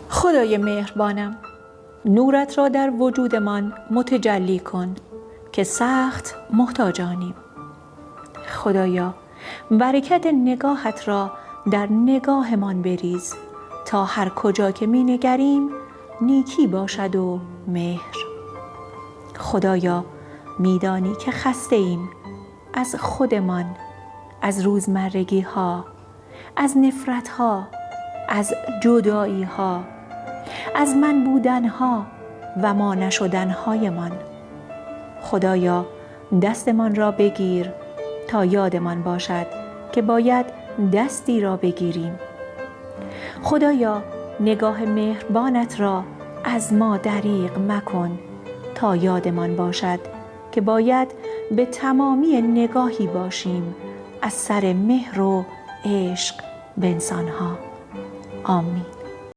خدای مهربانم، نورت را در وجودمان متجلی کن که سخت محتاجانیم. خدایا، برکت نگاهت را در نگاهمان بریز تا هر کجا که می نگریم نیکی باشد و مهر. خدایا، می دانی که خسته ایم از خودمان، از روزمرگی ها، از نفرت ها، از جدایی ها، از من بودن ها و ما نشدن هایمان. خدایا، دستمان را بگیر تا یادمان باشد که باید دستی را بگیریم. خدایا، نگاه مهربانت را از ما دریغ مکن تا یادمان باشد که باید به تمامی نگاهی باشیم از سر مهر و عشق به انسانها. آمین.